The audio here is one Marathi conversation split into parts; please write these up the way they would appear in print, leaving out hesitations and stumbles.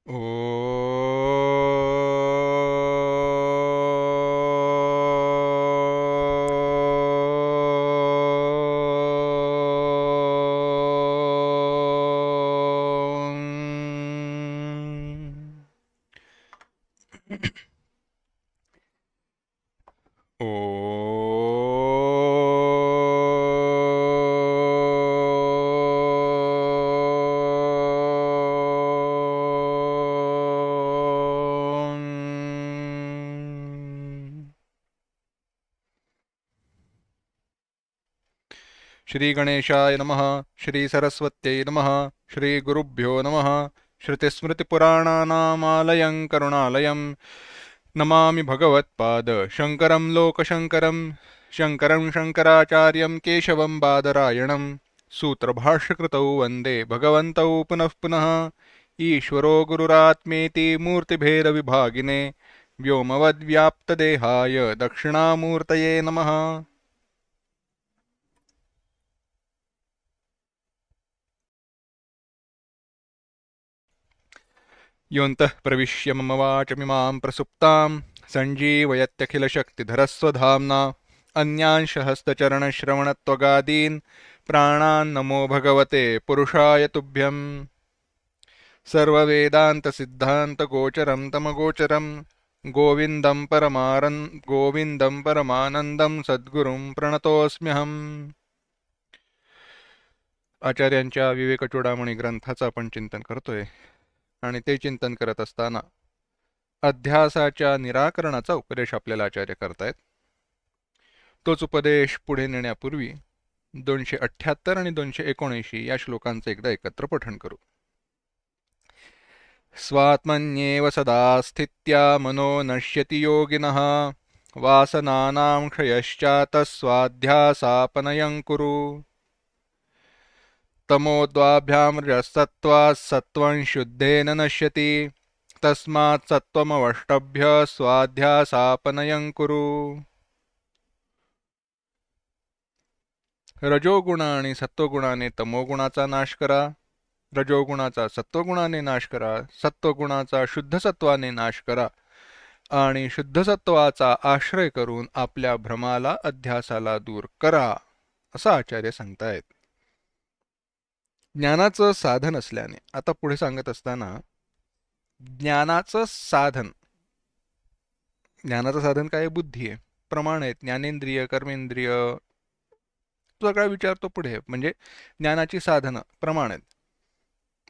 ओ श्री गणेशाय नमः। श्री सरस्वत्यै नमः। श्री गुरुभ्यो नमः। श्रुतिस्मृतिपुराणानामालयं करुणालयं नमामि भगवत्पाद शङ्करं लोकशङ्करं शङ्करं शङ्कराचार्यं केशवं बादरायणं सूत्रभाष्यकृतौ वन्दे भगवन्तौ पुनः पुनः। ईश्वरो गुरुरात्मेति मूर्तिभेदविभागिने व्योमवद्व्याप्तदेहाय दक्षिणामूर्तये नमः। योऽन्तः प्रविश्य मम वाचमिमां प्रसुप्तां सञ्जीवयत्यखिलशक्तिधरस्वधाम्ना अन्यांशहस्तचरणश्रवणत्वगादीन् प्राणान्नमो भगवते पुरुषाय तुभ्यम्। सर्ववेदान्तसिद्धान्तगोचरं तमगोचरं गोविन्दं परमानन्दं सद्गुरुं प्रणतोऽस्म्यहम्। आचार्यांच्या विवेकचूडामणी ग्रंथाचं आपण चिंतन करतोय आणि ते चिंतन करत असताना अध्यासाच्या निराकरणाचा उपदेश आपल्याला आचार्य करतायत। तोच उपदेश पुढे नेण्यापूर्वी 278 आणि 279 या श्लोकांचे एकदा एकत्र पठण करू। स्वात्मन्येव सदा स्थित्या मनो नश्यति योगिनः वासनानां क्षयश्चातस्वाध्यासापनयं कुरु। तमोद्वाभ्यां रजस्तत्त्वात् सत्त्वं शुद्धेन नश्यति तस्मात् सत्त्वमवष्टभ्य स्वाध्यासापनयं कुरु। रजोगुण आणि सत्वगुणाने तमोगुणाचा नाश करा, रजोगुणाचा सत्वगुणाने नाश करा, सत्वगुणाचा शुद्ध सत्वाने नाश करा आणि शुद्ध सत्वाचा आश्रय करून आपल्या भ्रमाला अध्यासाला दूर करा, असं आचार्य सांगतायत। ज्ञानाचं साधन असल्याने आता पुढे सांगत असताना ज्ञानाचं साधन काय? बुद्धी आहे, प्रमाण आहेत, ज्ञानेंद्रिय कर्मेंद्रिय सगळा विचार तो पुढे म्हणजे ज्ञानाची साधनं प्रमाण आहेत।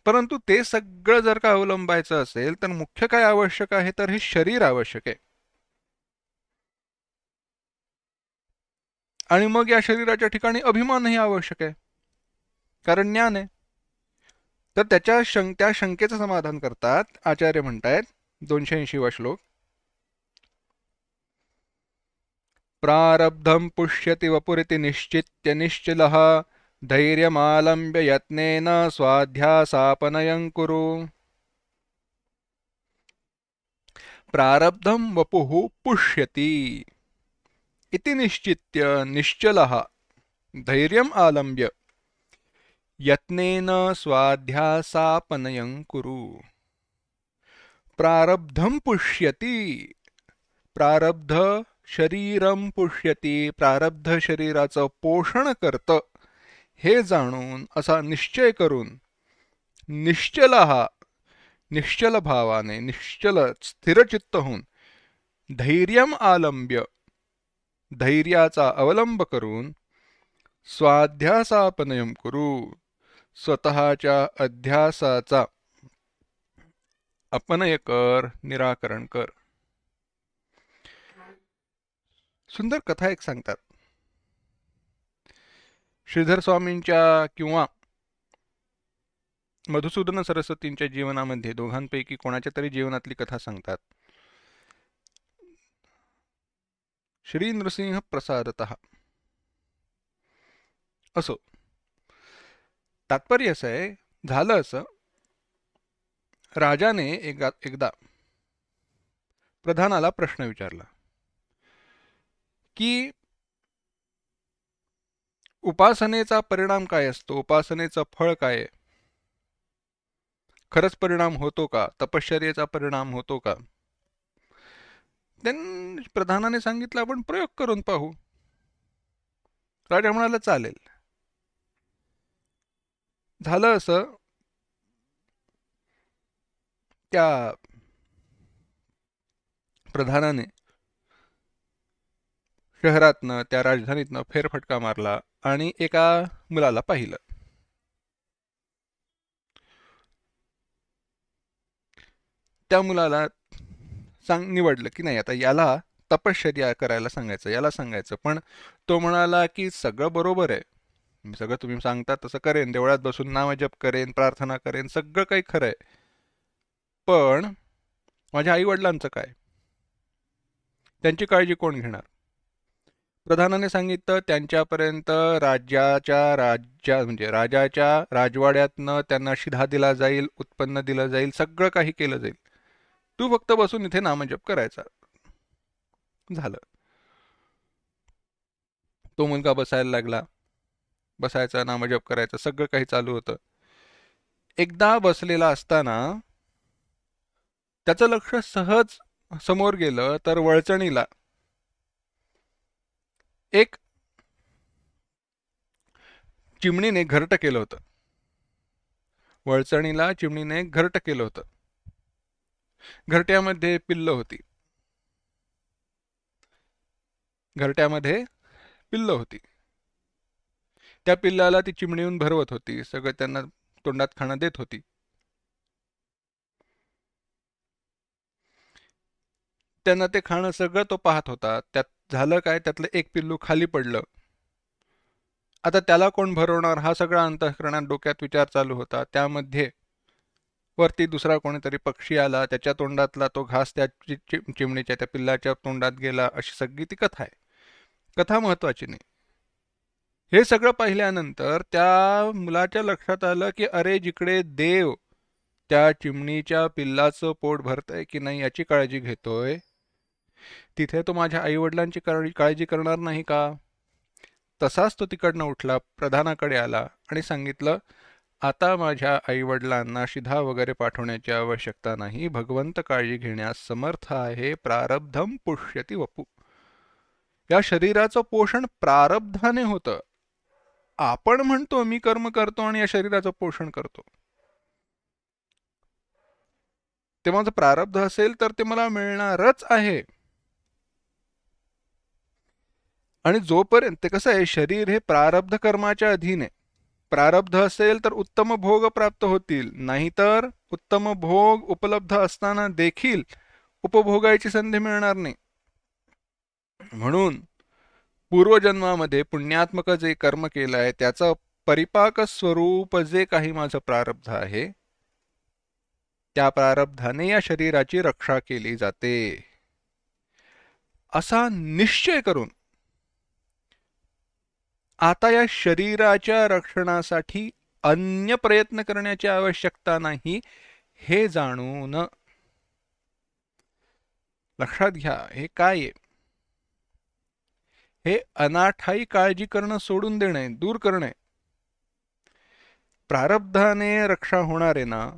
परंतु ते सगळं जर का अवलंबायचं असेल तर मुख्य काय आवश्यक आहे? तर हे शरीर आवश्यक आहे आणि मग या शरीराच्या ठिकाणी अभिमानही आवश्यक आहे, कारण ज्ञान आहे। तर त्या शंकेचं समाधान करतात आचार्य म्हणतायत 280वा श्लोक, प्रारब्धं पुष्यति वपुरिति निश्चित्य निश्चलः धैर्यमालम्ब्य यत्नेन स्वाध्यासापनयं कुरु। प्रारब्धं वपुः पुष्यति इति निश्चित्य निश्चलः धैर्यम् आलम्ब्य यत्नेन स्वाध्यासापनयं कुरु। प्रारब्धं पुष्यति, प्रारब्ध शरीरं पुष्यति, प्रारब्ध शरीराचं पोषण करतं हे जाणून असा निश्चय करून निश्चलः निश्चल भावाने निश्चल स्थिरचित्त होऊन धैर्यम आलंब्य धैर्याचा अवलंब करून स्वाध्यासापनयम करू स्वतःच्या अध्यासाचा अपनय कर, निराकरण कर। सुंदर कथा एक सांगतात। श्रीधर स्वामींच्या किंवा मधुसूदन सरस्वतींच्या जीवनामध्ये दोघांपैकी कोणाच्या तरी जीवनातली कथा सांगतात। श्री नृसिंह प्रसादतः असो, तात्पर्य असं आहे, झालं असं, राजाने एकदा प्रधानाला प्रश्न विचारला की उपासनेचा परिणाम काय असतो, उपासनेचं फळ काय आहे? खरंच परिणाम होतो का, तपश्चर्येचा परिणाम होतो का? प्रधानाने सांगितलं आपण प्रयोग करून पाहू. राजा म्हणाला चालेल. झालं असं, त्या प्रधानाने शहरातनं, त्या राजधानीतनं फेरफटका मारला आणि एका मुलाला पाहिलं. त्या मुलाला निवडलं की नाही, आता याला तपश्चर्या करायला सांगायचं, याला सांगायचं. पण तो म्हणाला की सगळं बरोबर आहे, मी सगळं तुम्ही सांगता तसं करेन, देवळात बसून नामजप करेन, प्रार्थना करेन, सगळं काही खरं आहे, पण माझ्या आई वडिलांचं काय, त्यांची काळजी कोण घेणार? प्रधानाने सांगितलं त्यांच्यापर्यंत म्हणजे राजाच्या राजवाड्यातनं त्यांना शिधा दिला जाईल, उत्पन्न दिलं जाईल, सगळं काही केलं जाईल, तू फक्त बसून इथे नामजप करायचा. झालं. तो मुलगा बसायला लागला, बसायचा, नामजप करायचा, सगळं काही चालू होतं. एकदा बसलेला असताना त्याचं लक्ष सहज समोर गेलं तर वळचणीला एक चिमणीने घरटं केलं होतं. वळचणीला चिमणीने घरटं केलं होतं. घरट्यामध्ये पिल्लं होती. घरट्यामध्ये पिल्लं होती. त्या पिल्लाला ती चिमणी येऊन भरवत होती, सगळं त्यांना तोंडात खाणं देत होती. त्यांना ते खाणं सगळं तो पाहत होता. त्यात झालं काय, त्यातलं एक पिल्लू खाली पडलं. आता त्याला कोण भरवणार, हा सगळा अंतःकरणात डोक्यात विचार चालू होता. त्यामध्ये वरती दुसरा कोणीतरी पक्षी आला, त्याच्या तोंडातला तो घास त्या चिमणीच्या त्या पिल्लाच्या तोंडात गेला, अशी सगळी ती कथा आहे. कथा महत्वाची नाही. हे सगळं पाहिल्यानंतर त्या मुलाच्या लक्षात आलं की अरे, जिकडे देव त्या चिमणीच्या पिल्लाचं पोट भरतंय की नाही याची काळजी घेतोय, तिथे तो माझ्या आईवडिलांची काळजी करणार नाही का? तसाच तो तिकडनं उठला, प्रधानाकडे आला आणि सांगितलं, आता माझ्या आईवडिलांना शिधा वगैरे पाठवण्याची आवश्यकता नाही, भगवंत काळजी घेण्यास समर्थ आहे, प्रारब्धम पुष्यति वपु. या शरीराचं पोषण प्रारब्धाने होतं. आपण म्हणतो मी कर्म करतो आणि या शरीराचं पोषण करतो, ते माझं प्रारब्ध असेल तर ते मला मिळणारच आहे. आणि जोपर्यंत ते कसं आहे, शरीर हे प्रारब्ध कर्माच्या अधीन आहे. प्रारब्ध असेल तर उत्तम भोग प्राप्त होतील, नाहीतर उत्तम भोग उपलब्ध असताना देखील उपभोगायची संधी मिळणार नाही. म्हणून पूर्वजन्मामध्ये पुण्यात्मक जे कर्म केलं आहे त्याचं परिपाक स्वरूप जे काही माझं प्रारब्ध आहे, त्या प्रारब्धाने या शरीराची रक्षा केली जाते, असा निश्चय करून आता या शरीराच्या रक्षणासाठी अन्य प्रयत्न करण्याची आवश्यकता नाही, हे जाणून लक्षात घ्या. हे काय आहे? हे अनाठाई काळजी करणं सोडून देणे, दूर करणे. प्रारब्धाने रक्षा होणार आहे ना,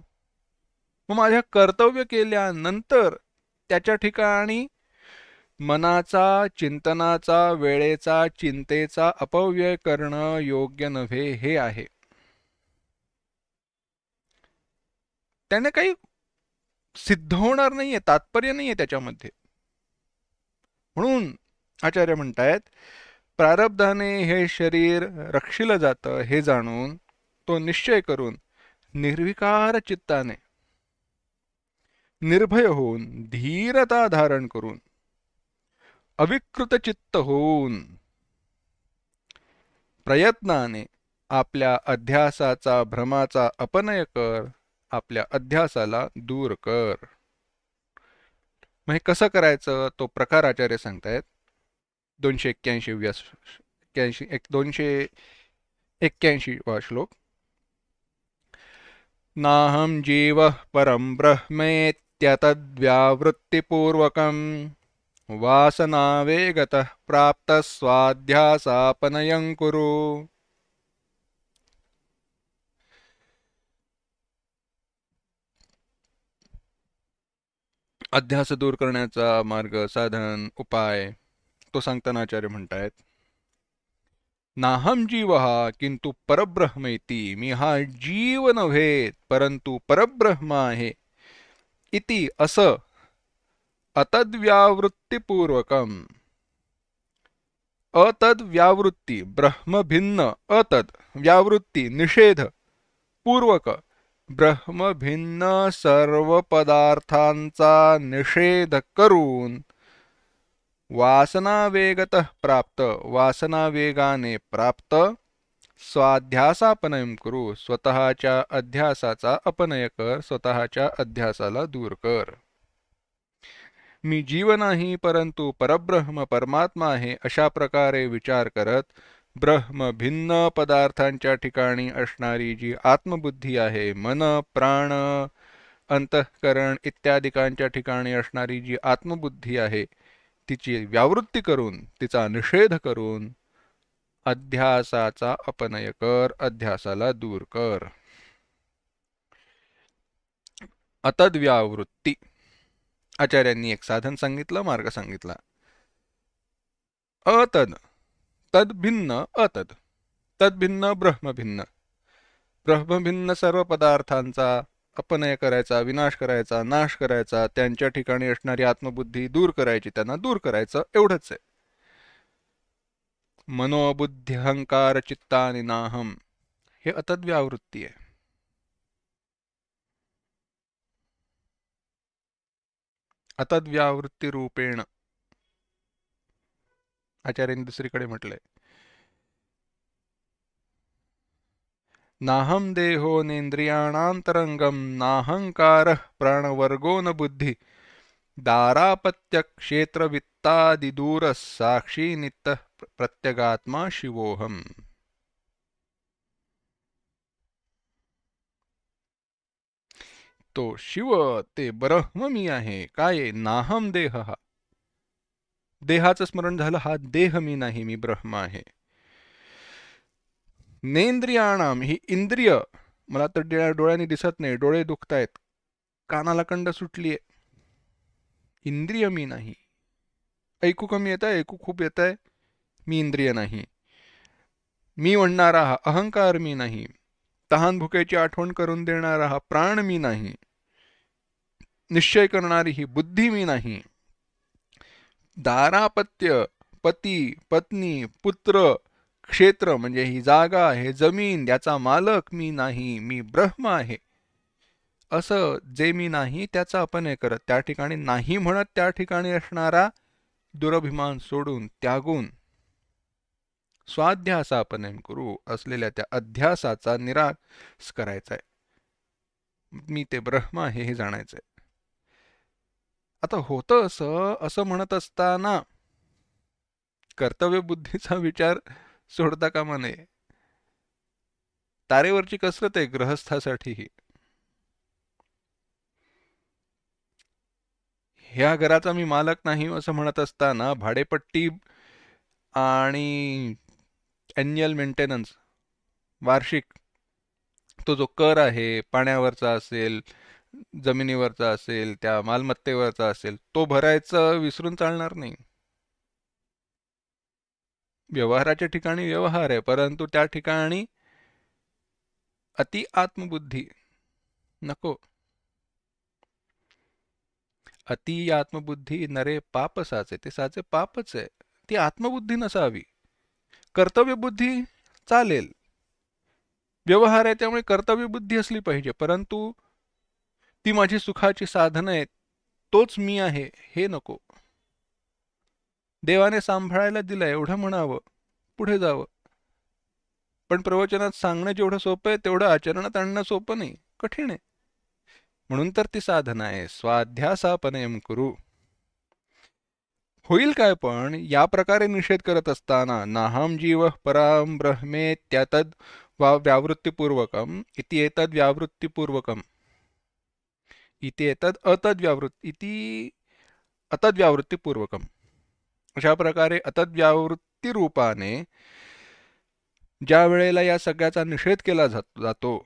मग माझ्या कर्तव्य केल्यानंतर त्याच्या ठिकाणी मनाचा, चिंतनाचा, वेळेचा, चिंतेचा अपव्यय करणं योग्य नव्हे, हे आहे. त्याने काही सिद्ध होणार नाहीये, तात्पर्य नाहीये त्याच्यामध्ये. म्हणून आचार्य म्हणतायत, प्रारब्धाने हे शरीर रक्षिलं जातं हे जाणून, तो निश्चय करून, निर्विकार चित्ताने, निर्भय होऊन, धीरता धारण करून, अविकृत चित्त होऊन, प्रयत्नाने आपल्या अध्यासाचा, भ्रमाचा अपनय कर, आपल्या अध्यासाला दूर कर. मग हे कसं करायचं, तो प्रकार आचार्य सांगतायत. 281 वा श्लोक. नाहं जीवः परं ब्रह्मेत्यतद्व्यावृत्तिपूर्वकं वासनावेगतः प्राप्तः स्वाध्यासापनयं कुरु. अध्यास दूर करण्याचा मार्ग, साधन, उपाय तो सांगताना आचार्य म्हणतायत, नाहम जीवः किंतु परब्रह्मेति, मी हा जीव नव्हे परंतु परब्रह्म आहे, इति असं अतद्व्यावृत्तीपूर्वकम, अतद्व्यावृत्ती ब्रह्मभिन्न, अतद व्यावृत्ती निषेध, पूर्वक ब्रह्मभिन्न सर्व पदार्थांचा निषेध करून वासनावेगतः प्राप्त, वासनावेगाने प्राप्त, स्वाध्यासापनयम करू, स्वतःच्या अध्यासाचा अपनय कर, स्वतःच्या अध्यासाला दूर कर. मी जीव नाही परंतु परब्रह्म परमात्मा आहे अशा प्रकारे विचार करत ब्रह्म भिन्न पदार्थांच्या ठिकाणी असणारी जी आत्मबुद्धी आहे, मन प्राण अंतःकरण इत्यादिकांच्या ठिकाणी असणारी जी आत्मबुद्धी आहे, तिची व्यावृत्ती करून, तिचा निषेध करून अध्यासाचा अपनय कर, अध्यासाला दूर कर. अतद्व्यावृत्ती, आचार्यांनी एक साधन सांगितलं, मार्ग सांगितला. अतद, तद भिन्न, अतद तद भिन्न, ब्रह्म भिन्न, ब्रह्मभिन्न सर्व पदार्थांचा अपनय करायचा, विनाश करायचा, नाश करायचा, त्यांच्या ठिकाणी असणारी आत्मबुद्धी दूर करायची, त्यांना दूर करायचं, एवढंच आहे. मनोबुद्धी अहंकार चित्तानि नाहम, हे अतद्व्यावृत्ती आहे. अतद्व्यावृत्ती रूपेण आचार्यांनी दुसरीकडे म्हटलंय, नाहम देहो नेन्द्रियाणांतरंगम, नाहंकार प्राणवर्गो न बुद्धि, दारापत्य क्षेत्र वित्तादि दूर साक्षी नित्य प्रत्यगात्मा शिवोहम. तो शिव, ते ब्रह्म मी आहे. काय? नाहम देह, हा देहाचं स्मरण झालं, हा देह मी नाही, मी ब्रह्म आहे. नेंद्रियाणाम, ही इंद्रिय, मला तर डोळ्यांनी दिसत नाही, डोळे दुखतायत, कानाला कंड सुटलीये, इंद्रिय मी नाही. ऐकू कमी येत आहे, ऐकू खूप येत आहे, मी इंद्रिय नाही. मी म्हणणारा हा अहंकार मी नाही. तहान भुकेची आठवण करून देणारा हा प्राण मी नाही. निश्चय करणारी ही बुद्धी मी नाही. दारापत्य, पती पत्नी पुत्र, क्षेत्र म्हणजे ही जागा, हे जमीन, याचा मालक मी नाही, मी ब्रह्म आहे. असं जे मी नाही त्याचा अपनय करत, त्या ठिकाणी नाही म्हणत, त्या ठिकाणी असणारा दुरभिमान सोडून, त्यागून स्वाध्यासापनयम करू, असलेल्या त्या अध्यासाचा निराश करायचा आहे. मी ते ब्रह्म आहे हे जाणायचंय. आता होतं असं म्हणत असताना कर्तव्य बुद्धीचा विचार सोडता कामा नये. तारेवरची कसरत आहे गृहस्थासाठीही. ह्या घराचा मी मालक नाही असं म्हणत असताना भाडेपट्टी आणि ॲन्युअल मेंटेनन्स, वार्षिक तो जो कर आहे, पाण्यावरचा असेल, जमिनीवरचा असेल, त्या मालमत्तेवरचा असेल, तो भरायचं विसरून चालणार नाही. व्यवहाराच्या ठिकाणी व्यवहार आहे, परंतु त्या ठिकाणी अति आत्मबुद्धी नको. अति आत्मबुद्धी नरे पाप साचे, ते साचे पापच आहे. ती आत्मबुद्धी नसावी. कर्तव्य बुद्धी चालेल, व्यवहार आहे त्यामुळे कर्तव्य बुद्धी असली पाहिजे, परंतु ती माझी सुखाची साधन आहे, तोच मी आहे हे नको. देवाने सांभाळायला दिलं एवढं म्हणावं, पुढे जावं. पण प्रवचनात सांगणं जेवढं सोपं आहे तेवढं आचरणात आणणं सोपं नाही, कठीण आहे. म्हणून तर ती साधना आहे, स्वाध्यासापनयम करू. होईल काय पण या प्रकारे निषेध करत असताना, नाहम जीव पराम ब्रह्मेत्यतद व्यावृत्तीपूर्वकम इति एतद व्यावृत्तीपूर्वकम इति एतद अतद्व्यावृत्तीपूर्वकम, अशा प्रकारे अतद्व्यावृत्ती रूपाने ज्या वेळेला या सगळ्याचा निषेध केला जातो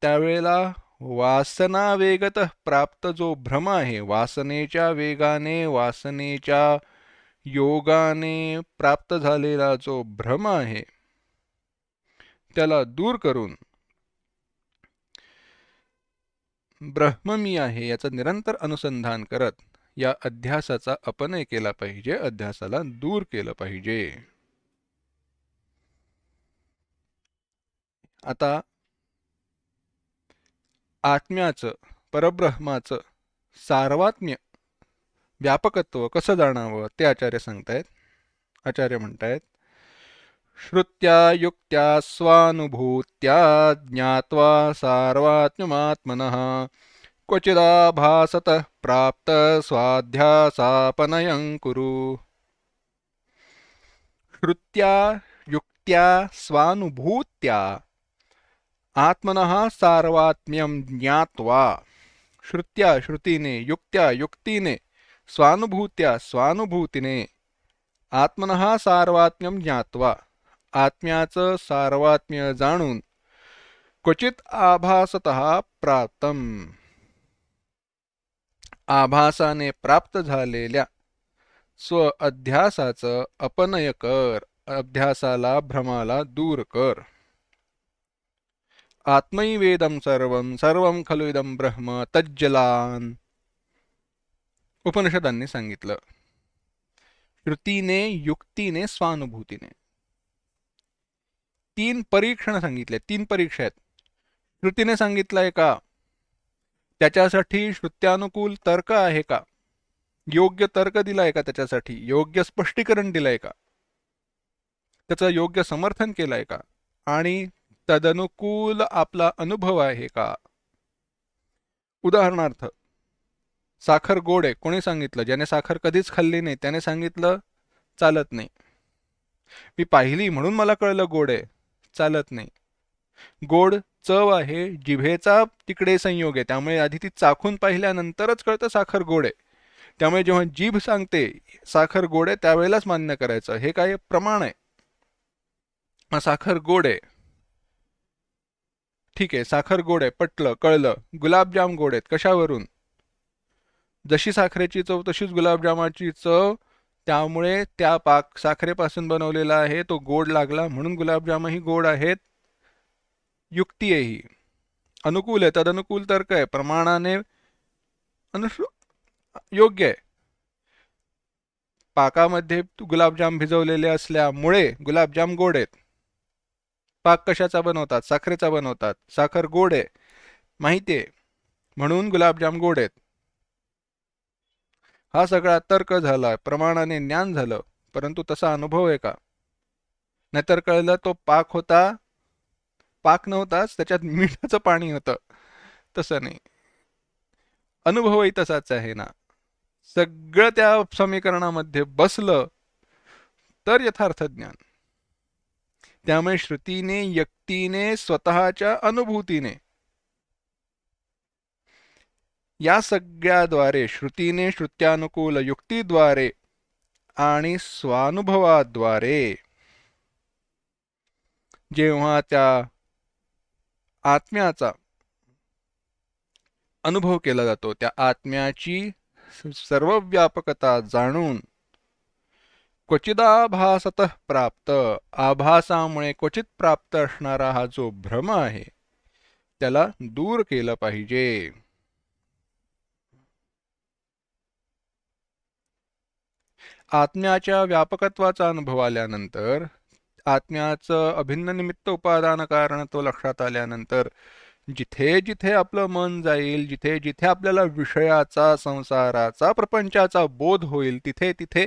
त्यावेळेला वासना वेगत प्राप्त जो भ्रम आहे, वासनेच्या वेगाने, वासनेच्या योगाने प्राप्त झालेला जो भ्रम आहे, त्याला दूर करून ब्रह्म मी आहे याचं निरंतर अनुसंधान करत या अध्यासाचा अपनय केला पाहिजे, अध्यासाला दूर केलं पाहिजे. आता आत्म्याचं, परब्रह्माचं सार्वत्म्य, व्यापकत्व कसं जाणावं ते आचार्य सांगतायत. आचार्य म्हणतायत, श्रुत्या युक्त्या स्वानुभूत्या ज्ञात्वा सार्वत्म्यमात्मनः क्वचिदाभासतः प्राप्त स्वाध्यासापनयं कुरु. श्रुत्या युक्त्या स्वानुभूत्या आत्मनः सार्वत्म्यं ज्ञात्वा, श्रुत्या श्रुतीने, युक्त्या युक्तीने, स्वानुभूत्या स्वानुभूतीने, आत्मनः सार्वत्म्यं ज्ञात्वा आत्म्याचं सार्वत्म्य जाणून, क्वचित आभासतः प्राप्तम, आभासाने प्राप्त झालेल्या स्व अध्यासाचं अपनय कर, अध्यासाला भ्रमाला दूर कर. आत्मैवेदं सर्वं सर्वं खलु इदं ब्रह्म तज्जलान, उपनिषदांनी सांगितलं. श्रुतीने, युक्तीने, स्वानुभूतीने तीन परीक्षण सांगितले. तीन परीक्षा आहेत. श्रुतीने सांगितलंय का, त्याच्यासाठी श्रुत्यानुकूल तर्क आहे का, योग्य तर्क दिलाय का, त्याच्यासाठी योग्य स्पष्टीकरण दिलंय का, त्याचं योग्य समर्थन केलंय का, आणि तदनुकूल आपला अनुभव आहे का. उदाहरणार्थ, साखर गोड आहे, कोणी सांगितलं, ज्याने साखर कधीच खाल्ली नाही त्याने सांगितलं चालत नाही. मी पाहिली म्हणून मला कळलं गोड आहे, चालत नाही. गोड चव आहे, जिभेचा तिकडे संयोग आहे, त्यामुळे आधी ती चाखून पाहिल्यानंतरच कळतं साखर गोड आहे. त्यामुळे जेव्हा जीभ सांगते साखर गोड आहे त्यावेळेलाच मान्य करायचं, हे काय प्रमाण आहे. मग साखर गोड आहे, ठीक आहे, साखर गोड आहे, पटलं, कळलं. गुलाबजाम गोड आहेत, कशावरून, जशी साखरेची चव तशीच गुलाबजामाची चव, त्यामुळे त्या पाक साखरेपासून बनवलेला आहे, तो गोड लागला म्हणून गुलाबजामही गोड आहेत. युक्ती आहे ही, अनुकूल आहे, तदनुकूल तर्क आहे, प्रमाणाने योग्य आहे. पाकामध्ये गुलाबजाम भिजवलेले असल्यामुळे गुलाबजाम गोड आहेत. पाक कशाचा बनवतात, साखरेचा बनवतात, साखर गोड आहे माहिती आहे म्हणून गुलाबजाम गोड आहेत. हा सगळा तर्क झाला, प्रमाणाने ज्ञान झालं, परंतु तसा अनुभव आहे का. नाहीतर कळलं तो पाक होता, पाक नव्हताच, त्याच्यात मिठाचं पाणी होतं, तसं नाही. अनुभवही तसाच आहे ना. सगळं त्या समीकरणामध्ये बसलं तर यथार्थ ज्ञान. त्यामुळे श्रुतीने, युक्तीने, स्वतःच्या अनुभूतीने, या सगळ्याद्वारे, श्रुतीने, श्रुत्यानुकूल युक्तीद्वारे आणि स्वानुभवाद्वारे जेव्हा त्या आत्म्याचा अनुभव केला जातो, त्या आत्म्याची सर्वव्यापकता जाणून क्वचिदाभासतः प्राप्त, आभासामुळे क्वचित प्राप्त असणारा हा जो भ्रम आहे त्याला दूर केलं पाहिजे. आत्म्याच्या व्यापकत्वाचा अनुभव आल्यानंतर, आत्म्याचं अभिन्न निमित्त उपादान कारणत्व लक्षात आल्यानंतर, जिथे जिथे आपलं मन जाईल, जिथे जिथे आपल्याला विषयाचा, संसाराचा, प्रपंचाचा बोध होईल, तिथे तिथे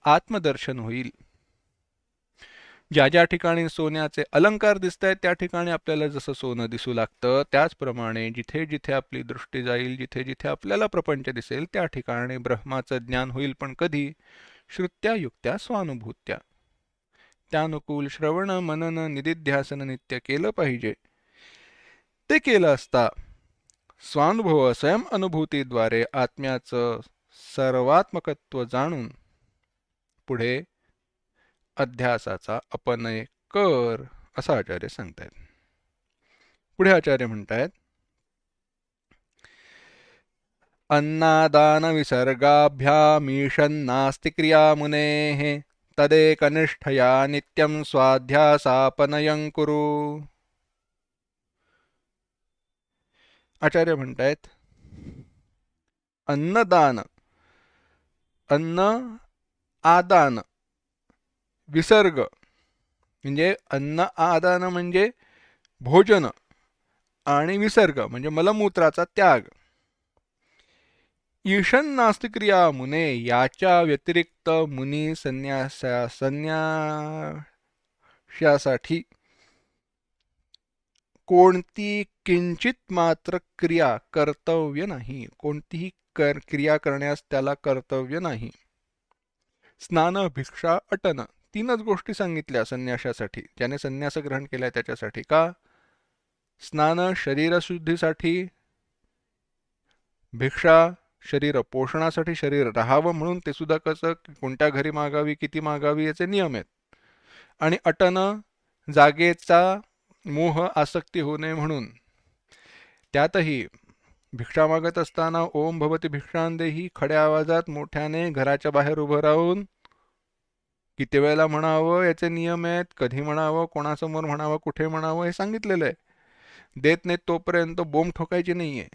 आत्मदर्शन होईल. ज्या ज्या ठिकाणी सोन्याचे अलंकार दिसत आहेत त्या ठिकाणी आपल्याला जसं सोनं दिसू लागतं, त्याचप्रमाणे जिथे जिथे आपली दृष्टी जाईल, जिथे जिथे आपल्याला प्रपंच दिसेल, त्या ठिकाणी ब्रह्माचं ज्ञान होईल. पण कधी, श्रुत्या युक्त्या स्वानुभूत्या, त्यानुकूल श्रवण, मनन, निदिध्यासन नित्य केलं पाहिजे. ते केलं असता स्वानुभव, स्वयं अनुभूतीद्वारे आत्म्याचं सर्वात्मकत्व जाणून पुढे अध्यासाचा अपनय कर, असं आचार्य सांगतायत. पुढे आचार्य म्हणतायत, अन्नादानविसर्गाभ्यामीशन्नास्ति क्रियामुनेः तदेकनिष्ठया नित्यं स्वाध्यासापनयं कुरु. आचार्य म्हणतायत अन्नदान, अन्न आदान, विसर्ग म्हणजे अन्न आदान म्हणजे भोजन आणि विसर्ग म्हणजे मलमूत्राचा त्याग. ईशन नास्ति क्रिया मुने, याच्या व्यतिरिक्त मुनी संन्याशासाठी कोणती किंचित मात्र क्रिया कर्तव्य नाही. कोणतीही क्रिया करण्यास त्याला कर्तव्य नाही. स्नान, भिक्षा, अटन, तीनच गोष्टी सांगितल्या संन्याशासाठी, ज्याने संन्यास ग्रहण केलाय त्याच्यासाठी. का? स्नान शरीरशुद्धीसाठी, भिक्षा शरीर पोषणासाठी, शरीर राहावं म्हणून, ते सुद्धा कसं, कोणत्या घरी मागावी, किती मागावी याचे नियम आहेत. आणि अटन जागेचा मोह, आसक्ती होऊ नये म्हणून. त्यातही भिक्षा मागत असताना ओम भवती भिक्षांदेही खड्या आवाजात मोठ्याने घराच्या बाहेर उभं राहून किती वेळेला म्हणावं याचे नियम आहेत. कधी म्हणावं, कोणासमोर म्हणावं, कुठे म्हणावं हे सांगितलेलं आहे. देत नाहीत तोपर्यंत बोंब ठोकायची नाहीये.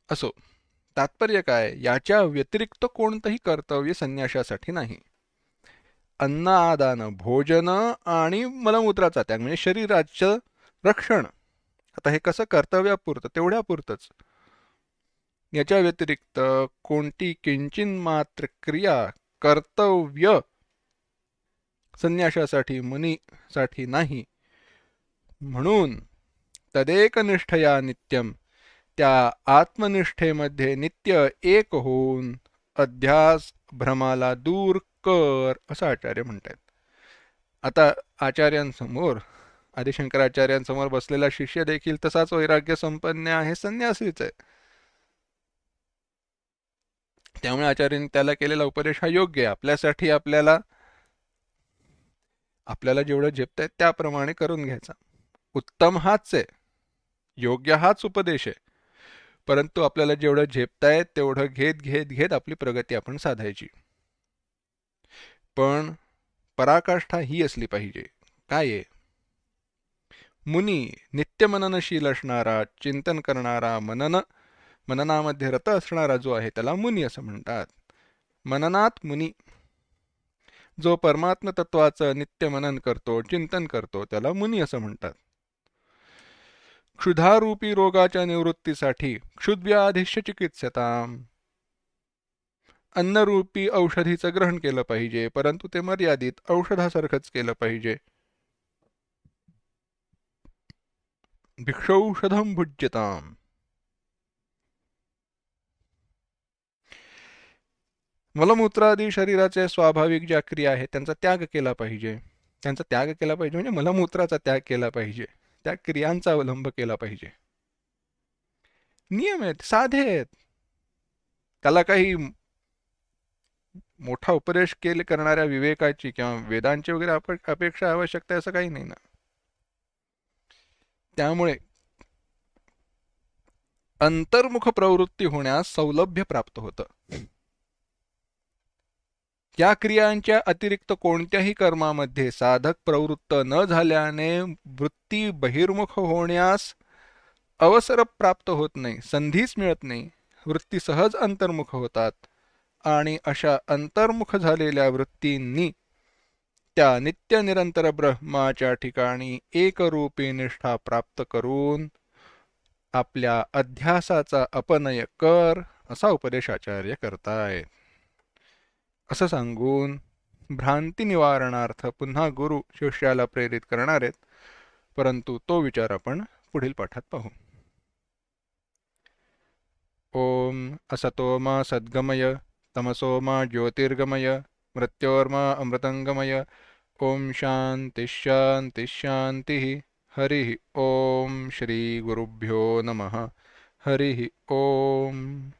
असो, तात्पर्य काय, याच्या व्यतिरिक्त कोणतंही कर्तव्य संन्याशासाठी नाही. अन्न आदान, भोजन आणि मलमूत्राचा त्याग म्हणजे शरीराचं रक्षण. आता हे कसं कर्तव्यापुरतं, तेवढ्यापुरतंच. याच्या व्यतिरिक्त कोणती किंचिन मात्र क्रिया, कर्तव्य संन्याशासाठी, मुनीसाठी नाही. म्हणून तदेकनिष्ठया नित्यम, त्या आत्मनिष्ठेमध्ये नित्य एक होऊन अध्यास भ्रमाला दूर कर, असं आचार्य म्हणतात. आता आचार्यांसमोर, आदिशंकराचार्यांसमोर बसलेला शिष्य देखील तसाच वैराग्य संपन्न आहे, संन्यासीच आहे. त्यामुळे आचार्यांनी त्याला केलेला उपदेश हा योग्य आहे. आपल्यासाठी आपल्याला जेवढं झेपतंय त्याप्रमाणे करून घ्यायचा. उत्तम हाच आहे, योग्य हाच उपदेश आहे. परंतु आपल्याला जेवढं झेपताय तेवढं घेत आपली प्रगती आपण साधायची. पण पराकाष्ठा ही असली पाहिजे. काय आहे? मुनी, नित्यमननशील असणारा, चिंतन करणारा, मननामध्ये रत असणारा जो आहे त्याला मुनी असं म्हणतात. मननात मुनी, जो परमात्म तत्वाचं नित्य मनन करतो, चिंतन करतो, त्याला मुनी असं म्हणतात. क्षुधारूपी रोगाच्या निवृत्तीसाठी क्षुद्व्याधिश्य चिकित्सताम, अन्नरूपी औषधीचं ग्रहण केलं पाहिजे, परंतु ते मर्यादित औषधासारखंच केलं पाहिजे. भिक्षौषधम भुज्यताम, मलमूत्रादी शरीराचे स्वाभाविक ज्या क्रिया आहेत त्यांचा त्याग केला पाहिजे. त्यांचा त्याग केला पाहिजे म्हणजे मलमूत्राचा त्याग केला पाहिजे, त्या क्रियांचा अवलंब केला पाहिजे. नियम आहेत, साधे आहेत. त्याला काही मोठा उपदेश करणाऱ्या विवेकाची किंवा वेदांची वगैरे अपेक्षा, आवश्यकता असं काही नाही ना. त्यामुळे अंतर्मुख प्रवृत्ती होण्यास सौलभ्य प्राप्त होतं. या क्रियांच्या अतिरिक्त कोणत्याही कर्मामध्ये साधक प्रवृत्त न झाल्याने वृत्ती बहिर्मुख होण्यास अवसर प्राप्त होत नाही, संधीच मिळत नाही. वृत्ती सहज अंतर्मुख होतात आणि अशा अंतर्मुख झालेल्या वृत्तींनी त्या नित्य निरंतर ब्रह्माच्या ठिकाणी एकरूपी निष्ठा प्राप्त करून आपल्या अध्यासाचा अपनय कर, असा उपदेश आचार्य करतायत. असं सांगून भ्रांती निवारणार्थ पुन्हा गुरु शिष्याला प्रेरित करणार आहेत, परंतु तो विचार आपण पुढील पाठात पाहू. ओम असतो मा सद्गमय, तमसो मा ज्योतिर्गमय, मृत्योर्मा अमृतंगमय. ओम शांति शांति शांति. हरि ओम. श्री गुरुभ्यो नमः. हरि ओम.